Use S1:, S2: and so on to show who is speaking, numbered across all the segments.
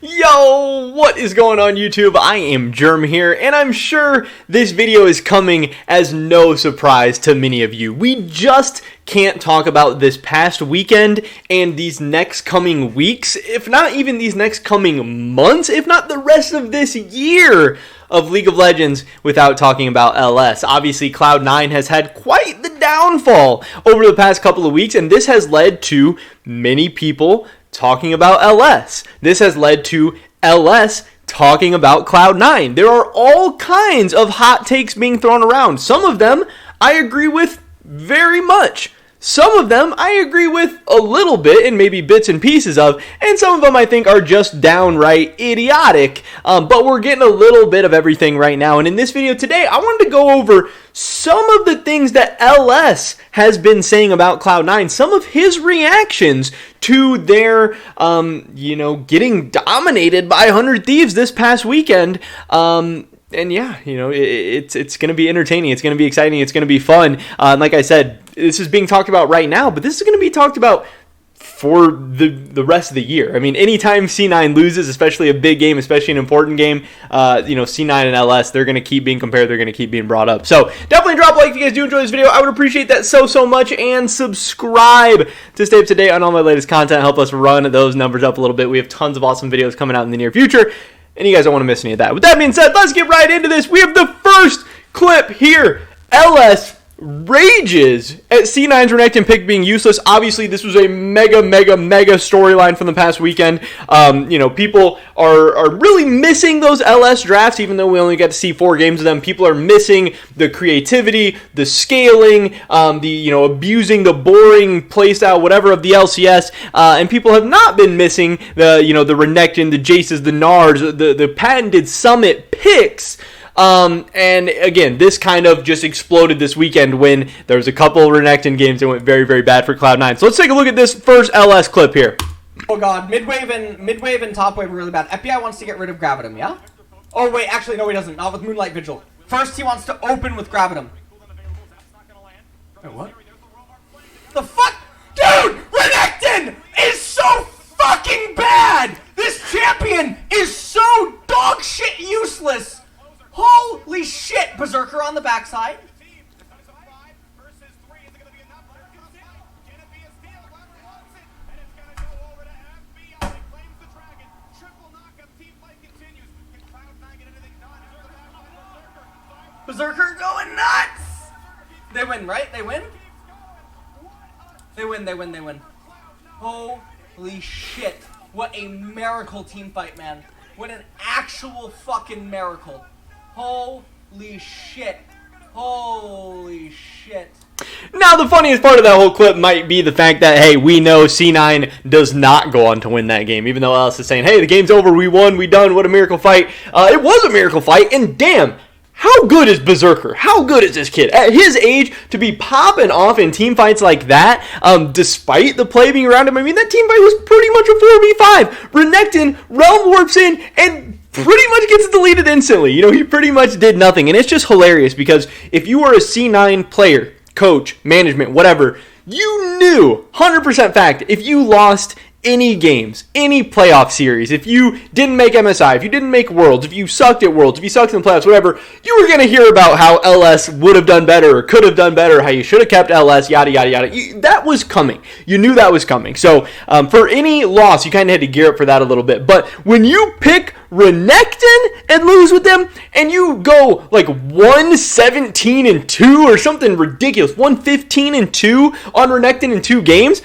S1: Yo, what is going on YouTube? I am Germ here, and I'm sure this video is coming as no surprise to many of you. We just can't talk about this past weekend and these next coming weeks, if not even these next coming months, if not the rest of this year of League of Legends without talking about LS. Obviously, Cloud9 has had quite the downfall over the past couple of weeks, and this has led to many people talking about LS. This has led to LS talking about Cloud9. There are all kinds of hot takes being thrown around. Some of them I agree with very much. Some of them I agree with a little bit and maybe bits and pieces of, and some of them I think are just downright idiotic, but we're getting a little bit of everything right now. And in this video today, I wanted to go over some of the things that LS has been saying about Cloud9, some of his reactions to their, getting dominated by 100 Thieves this past weekend. And yeah, it's going to be entertaining. It's going to be exciting. It's going to be fun. Like I said, this is being talked about right now, but this is going to be talked about for the rest of the year. I mean, anytime C9 loses, especially a big game, especially an important game, C9 and LS, they're going to keep being compared. They're going to keep being brought up. So definitely drop a like if you guys do enjoy this video. I would appreciate that so much. And subscribe to stay up to date on all my latest content. Help us run those numbers up a little bit. We have tons of awesome videos coming out in the near future, and you guys don't want to miss any of that. With that being said, let's get right into this. We have the first clip here. LS rages at C9's Renekton pick being useless. Obviously, this was a mega storyline from the past weekend. People are really missing those LS drafts, even though we only got to see 4 games of them. People are missing the creativity, the scaling, abusing the boring playstyle, whatever, of the LCS. And people have not been missing the Renekton, the Jaces, the Nards, the patented Summit picks. And again, this kind of just exploded this weekend when there was a couple of Renekton games that went very bad for Cloud9. So let's take a look at this first LS clip here.
S2: Oh god, midwave and top wave are really bad. FBI wants to get rid of Gravitum, yeah? Oh wait, actually no he doesn't. Not with Moonlight Vigil. First he wants to open with Gravitum. Wait, what? The fuck? Dude! Renekton is so fucking bad! This champion is so dog shit useless! Holy shit! Berserker on the backside. Berserker going nuts! They win, right? They win? They win. Holy shit. What a miracle team fight, man. What an actual fucking miracle. Holy shit.
S1: Now, the funniest part of that whole clip might be the fact that, hey, we know C9 does not go on to win that game, even though Alice is saying, hey, the game's over, we won, we done, what a miracle fight. It was a miracle fight, and damn, how good is Berserker? How good is this kid? At his age, to be popping off in team fights like that, despite the play being around him, I mean, that team fight was pretty much a 4v5. Renekton realm warps in and pretty much gets deleted instantly. He pretty much did nothing. And it's just hilarious because if you were a C9 player, coach, management, whatever, you knew, 100% fact, if you lost any games, any playoff series, if you didn't make MSI, if you didn't make Worlds, if you sucked at Worlds, if you sucked in the playoffs, whatever, you were going to hear about how LS would have done better or could have done better, how you should have kept LS, yada, yada, yada. That was coming. You knew that was coming. So for any loss, you kind of had to gear up for that a little bit. But when you pick Renekton and lose with them, and you go like 1-17-2 or something ridiculous, 1-15-2 on Renekton in 2 games,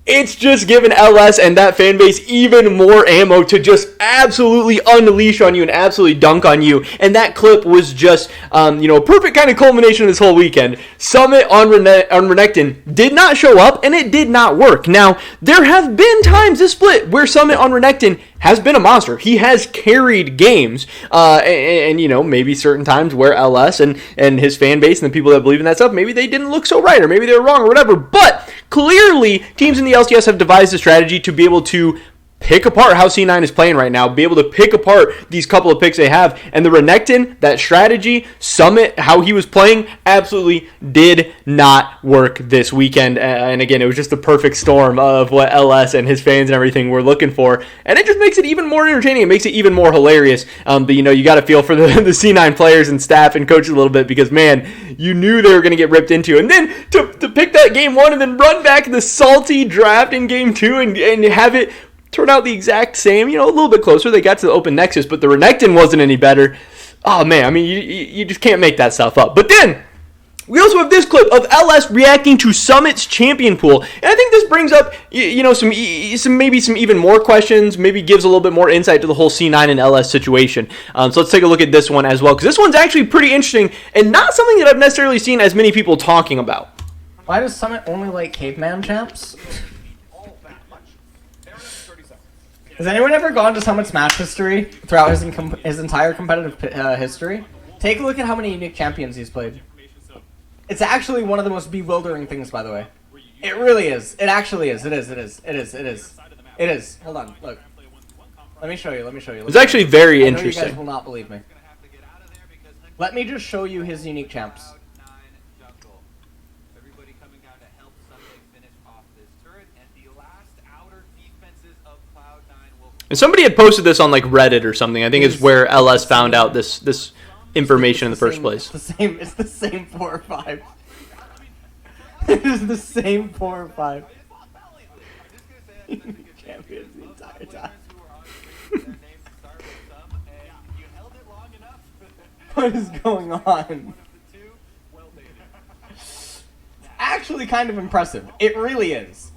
S1: it's just given LS and that fan base even more ammo to just absolutely unleash on you and absolutely dunk on you. And that clip was just, a perfect kind of culmination of this whole weekend. Summit on Renekton did not show up, and it did not work. Now, there have been times this split where Summit on Renekton has been a monster. He has carried games, and maybe certain times where LS and his fan base and the people that believe in that stuff, maybe they didn't look so right, or maybe they were wrong, or whatever. But clearly, teams in the LCS have devised a strategy to be able to pick apart how C9 is playing right now, be able to pick apart these couple of picks they have. And the Renekton, that strategy, Summit, how he was playing, absolutely did not work this weekend. And again, it was just the perfect storm of what LS and his fans and everything were looking for. And it just makes it even more entertaining. It makes it even more hilarious. But, you got to feel for the C9 players and staff and coaches a little bit because, man, you knew they were going to get ripped into. And then to pick that game 1 and then run back the salty draft in game 2 and have it turn out the exact same, a little bit closer. They got to the open Nexus, but the Renekton wasn't any better. Oh, man, I mean, you just can't make that stuff up. But then, we also have this clip of LS reacting to Summit's champion pool. And I think this brings up, some even more questions, maybe gives a little bit more insight to the whole C9 and LS situation. So let's take a look at this one as well, because this one's actually pretty interesting and not something that I've necessarily seen as many people talking about.
S2: Why does Summit only like caveman champs? Has anyone ever gone to Summit's match history throughout his entire competitive history? Take a look at how many unique champions he's played. It's actually one of the most bewildering things, by the way. It really is. It actually is. It is. Hold on. Look. Let me show you.
S1: It's actually very interesting.
S2: You guys will not believe me. Let me just show you his unique champs.
S1: And somebody had posted this on like Reddit or something. I think it's where LS found out this information in the first place.
S2: It's the same 4 or 5. It is the same 4 or 5. Champions the entire time. What is going on? It's actually kind of impressive. It really is.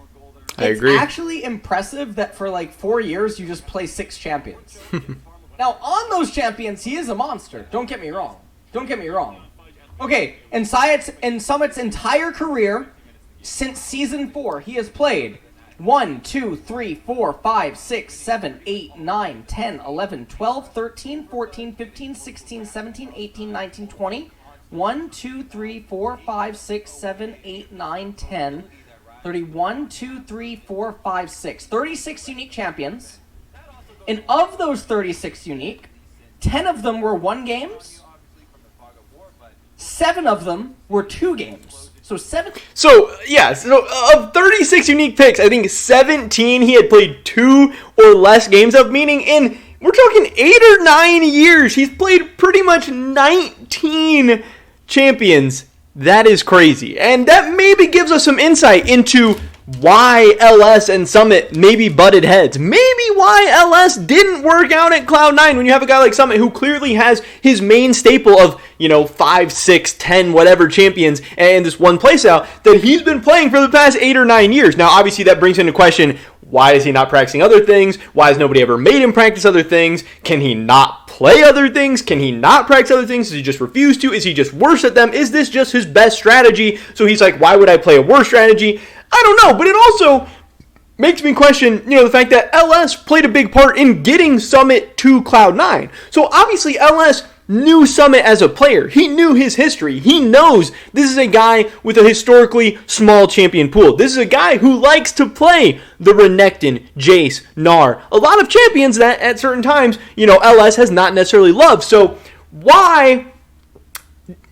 S1: I agree.
S2: It's actually impressive that for like 4 years you just play 6 champions. Now, on those champions, he is a monster. Don't get me wrong. Okay, in Summit's entire career, since Season 4, he has played 1, 2, 3, 4, 5, 6, 7, 8, 9, 10, 11, 12, 13, 14, 15, 16, 17, 18, 19, 20. 1, 2, 3, 4, 5, 6, 7, 8, 9, 10... 31, 2, 3, 4, 5, 6. 36 unique champions. And of those 36 unique, 10 of them were 1 games. 7 of them were 2 games. So of 36 unique picks, I think 17 he had played 2 or less games of, meaning we're talking 8 or 9 years, he's played pretty much 19 champions. That is crazy. And that maybe gives us some insight into why LS and Summit maybe butted heads. Maybe why LS didn't work out at Cloud9 when you have a guy like Summit who clearly has his main staple of, 5, 6, 10, whatever champions and this one playstyle that he's been playing for the past 8 or 9 years. Now, obviously, that brings into question, why is he not practicing other things? Why has nobody ever made him practice other things? Can he not play other things? Can he not practice other things? Does he just refuse to? Is he just worse at them? Is this just his best strategy? So he's like, why would I play a worse strategy? I don't know, but it also makes me question, the fact that LS played a big part in getting Summit to Cloud9. So obviously LS knew Summit as a player. He knew his history. He knows this is a guy with a historically small champion pool. This is a guy who likes to play the Renekton, Jace, Gnar. A lot of champions that at certain times, LS has not necessarily loved. So why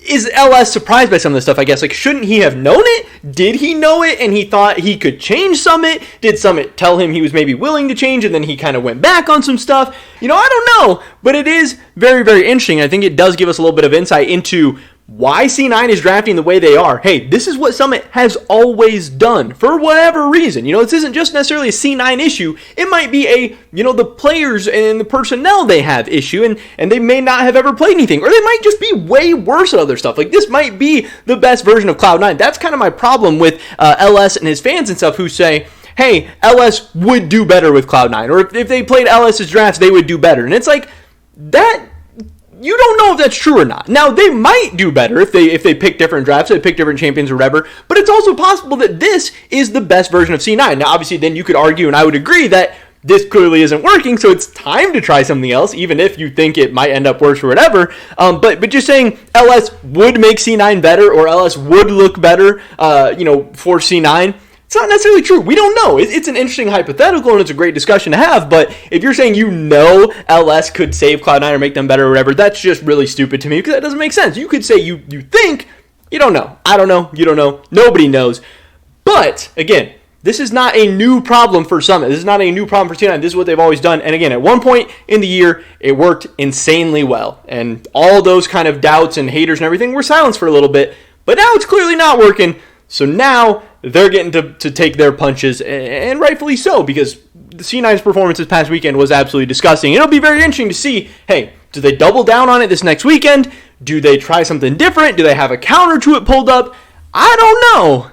S2: is LS surprised by some of this stuff, I guess? Like, shouldn't he have known it? Did he know it and he thought he could change Summit? Did Summit tell him he was maybe willing to change and then he kind of went back on some stuff? I don't know. But it is very, very interesting. I think it does give us a little bit of insight into why C9 is drafting the way they are. Hey, this is what Summit has always done for whatever reason. This isn't just necessarily a C9 issue. It might be the players and the personnel they have issue, and they may not have ever played anything, or they might just be way worse at other stuff. Like, this might be the best version of Cloud9. That's kind of my problem with LS and his fans and stuff who say, hey, LS would do better with Cloud9, or if they played LS's drafts, they would do better. And it's like, that... You don't know if that's true or not. Now, they might do better if they pick different drafts, they pick different champions or whatever, but it's also possible that this is the best version of C9. Now, obviously, then you could argue, and I would agree, that this clearly isn't working, so it's time to try something else, even if you think it might end up worse or whatever. But just saying LS would make C9 better, or LS would look better, for C9,
S1: It's not necessarily true. We don't know. It's an interesting hypothetical, and it's a great discussion to have, but if you're saying LS could save Cloud9 or make them better or whatever, that's just really stupid to me because that doesn't make sense. You could say you think, you don't know. I don't know. You don't know. Nobody knows. But, again, this is not a new problem for Summit. This is not a new problem for C9. This is what they've always done. And again, at one point in the year, it worked insanely well. And all those kind of doubts and haters and everything were silenced for a little bit. But now it's clearly not working. So now they're getting to take their punches, and rightfully so, because the C9's performance this past weekend was absolutely disgusting. It'll be very interesting to see, hey, do they double down on it this next weekend? Do they try something different? Do they have a counter to it pulled up? I don't know.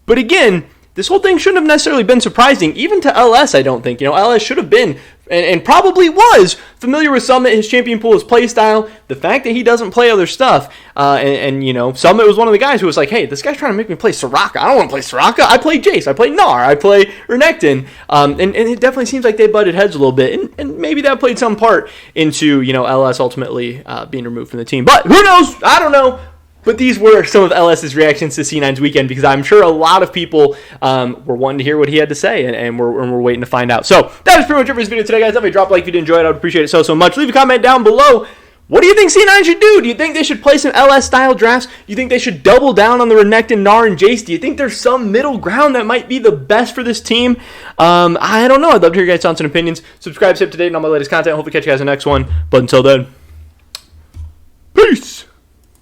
S1: But again, this whole thing shouldn't have necessarily been surprising, even to LS, I don't think. LS should have been, and probably was, familiar with Summit, his champion pool, his play style, the fact that he doesn't play other stuff. Summit was one of the guys who was like, hey, this guy's trying to make me play Soraka. I don't want to play Soraka. I play Jace. I play Gnar. I play Renekton. And it definitely seems like they butted heads a little bit, and maybe that played some part into, LS ultimately being removed from the team. But who knows? I don't know. But these were some of LS's reactions to C9's weekend, because I'm sure a lot of people were wanting to hear what he had to say, and we're waiting to find out. So that is pretty much it for this video today, guys. Definitely drop a like if you did enjoy it. I would appreciate it so much. Leave a comment down below. What do you think C9 should do? Do you think they should play some LS-style drafts? Do you think they should double down on the Renekton, Gnar, and Jace? Do you think there's some middle ground that might be the best for this team? I don't know. I'd love to hear your guys' thoughts and opinions. Subscribe, stay up to date on all my latest content. Hopefully catch you guys in the next one. But until then, peace!